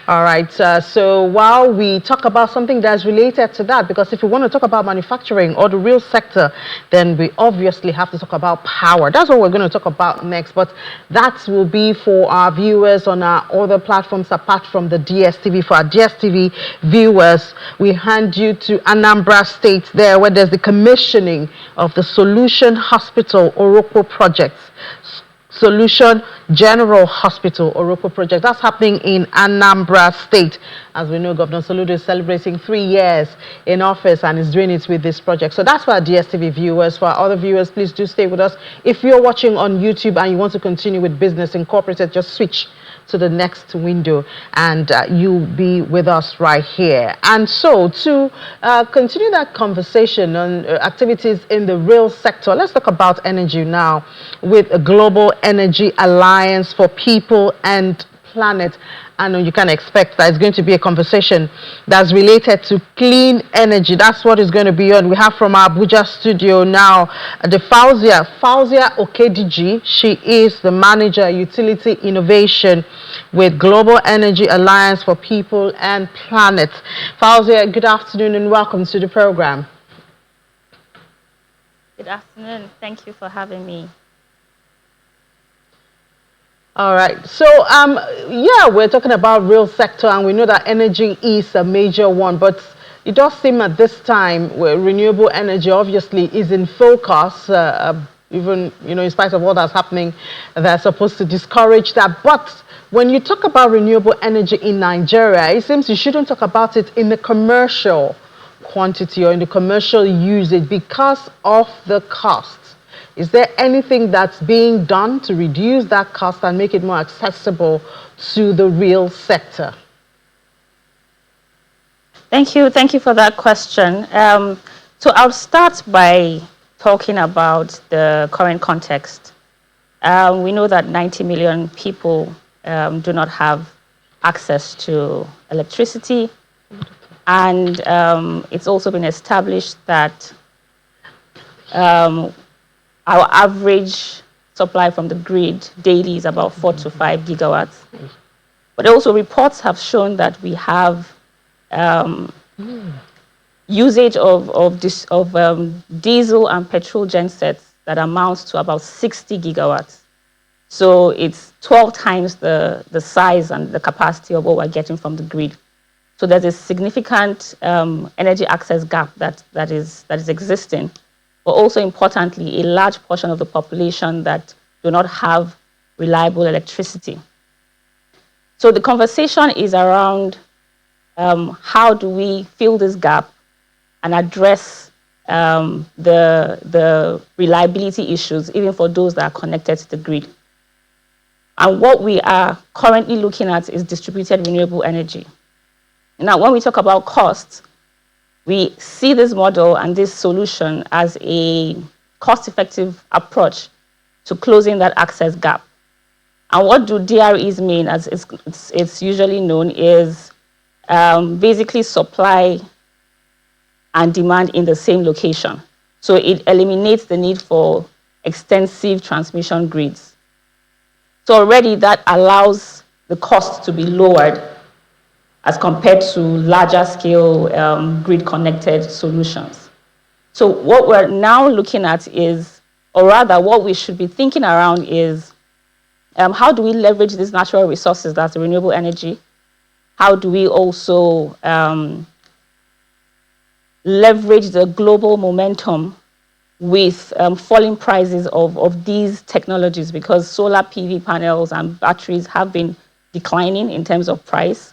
All right, so while we talk about something that's related to that, because if we want to talk about manufacturing or the real sector, then we obviously have to talk about power. That's what we're going to talk about next, but that will be for our viewers on our other platforms apart from the DSTV. For our DSTV viewers, we hand you to Anambra State there, where there's the commissioning of the Solution Hospital Oroko project. Solution General Hospital Oroko project. That's happening in Anambra State. As we know, Governor Soludo is celebrating 3 years in office and is doing it with this project. So that's for our DSTV viewers. For our other viewers, please do stay with us. If you're watching on YouTube and you want to continue with Business Incorporated, just switch to the next window and you'll be with us right here. And so to continue that conversation on activities in the real sector, let's talk about energy now with a Global Energy Alliance for People and Planet. And you can expect that it's going to be a conversation that's related to clean energy. That's what is going to be on. We have from our Abuja studio now the Fauzia Okediji. She is the manager utility innovation with Global Energy Alliance for People and Planet. Fauzia, good afternoon and welcome to the program. Good afternoon. Thank you for having me. All right. So, yeah, we're talking about real sector, and we know that energy is a major one, but it does seem at this time where renewable energy obviously is in focus, even, in spite of all that's happening, they're supposed to discourage that. But when you talk about renewable energy in Nigeria, it seems you shouldn't talk about it in the commercial quantity or in the commercial usage because of the cost. Is there anything that's being done to reduce that cost and make it more accessible to the real sector? Thank you for that question. So I'll start by talking about the current context. We know that 90 million people do not have access to electricity, and it's also been established that our average supply from the grid daily is about 4 to 5 gigawatts. But also reports have shown that we have usage of diesel and petrol gensets that amounts to about 60 gigawatts. So it's 12 times the size and the capacity of what we're getting from the grid. So there's a significant energy access gap that is existing. But also importantly, a large portion of the population that do not have reliable electricity. So the conversation is around how do we fill this gap and address the reliability issues, even for those that are connected to the grid. And what we are currently looking at is distributed renewable energy. Now, when we talk about costs, we see this model and this solution as a cost-effective approach to closing that access gap. And what do DREs mean, as it's usually known, is basically supply and demand in the same location. So it eliminates the need for extensive transmission grids. So already that allows the cost to be lowered as compared to larger scale grid-connected solutions. So what we're now looking at is, or rather what we should be thinking around is, how do we leverage these natural resources, that's the renewable energy? How do we also leverage the global momentum with falling prices of these technologies, because solar PV panels and batteries have been declining in terms of price?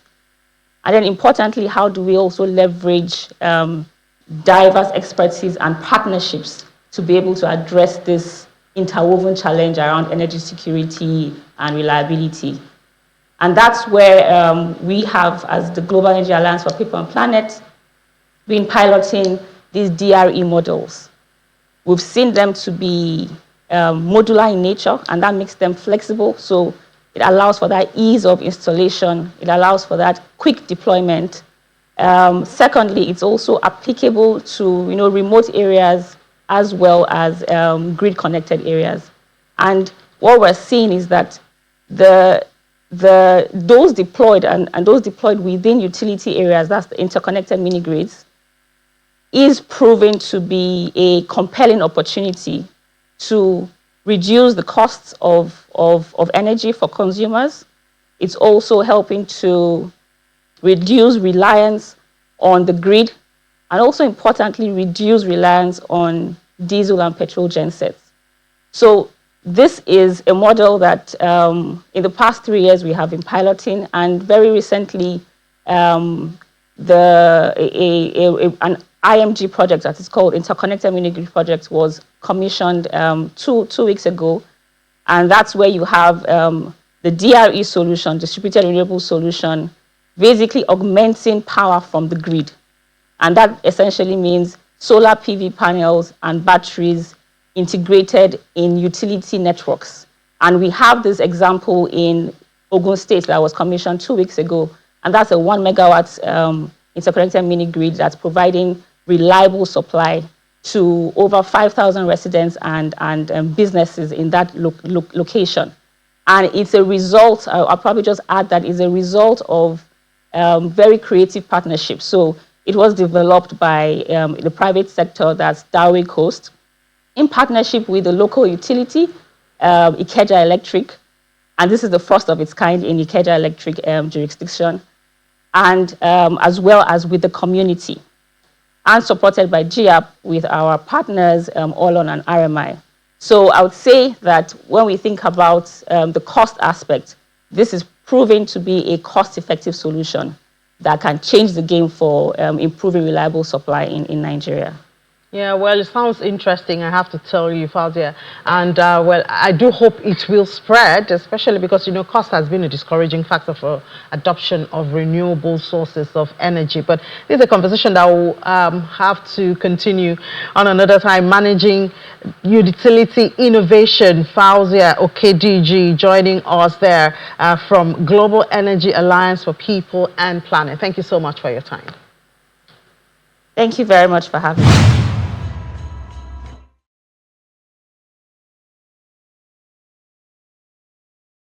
And then importantly, how do we also leverage diverse expertise and partnerships to be able to address this interwoven challenge around energy security and reliability? And that's where we have, as the Global Energy Alliance for People and Planet, been piloting these DRE models. We've seen them to be modular in nature, and that makes them flexible. So it allows for that ease of installation. It allows for that quick deployment. Secondly, it's also applicable to remote areas as well as grid-connected areas. And what we're seeing is that the those deployed and those deployed within utility areas, that's the interconnected mini grids, is proving to be a compelling opportunity to reduce the costs of energy for consumers. It's also helping to reduce reliance on the grid, and also importantly, reduce reliance on diesel and petrol gensets. So this is a model that in the past 3 years we have been piloting, and very recently an IMG project that is called Interconnected Mini Grid Project was commissioned two weeks ago, and that's where you have the DRE solution, distributed renewable solution, basically augmenting power from the grid. And that essentially means solar PV panels and batteries integrated in utility networks. And we have this example in Ogun State that was commissioned 2 weeks ago, and that's a 1 megawatt interconnected mini grid that's providing reliable supply to over 5,000 residents and businesses in that location. And it's a result, I'll probably just add that it's a result of very creative partnerships. So it was developed by the private sector, that's Darwin Coast, in partnership with the local utility, Ikeja Electric, and this is the first of its kind in Ikeja Electric jurisdiction, and as well as with the community, and supported by GIAP with our partners, Olon and RMI. So I would say that when we think about the cost aspect, this is proving to be a cost-effective solution that can change the game for improving reliable supply in Nigeria. Yeah, well, it sounds interesting, I have to tell you, Fausia. And, well, I do hope it will spread, especially because, you know, cost has been a discouraging factor for adoption of renewable sources of energy. But this is a conversation that we'll have to continue on another time. Managing Utility Innovation, Fausia Okediji, joining us there from Global Energy Alliance for People and Planet. Thank you so much for your time. Thank you very much for having me.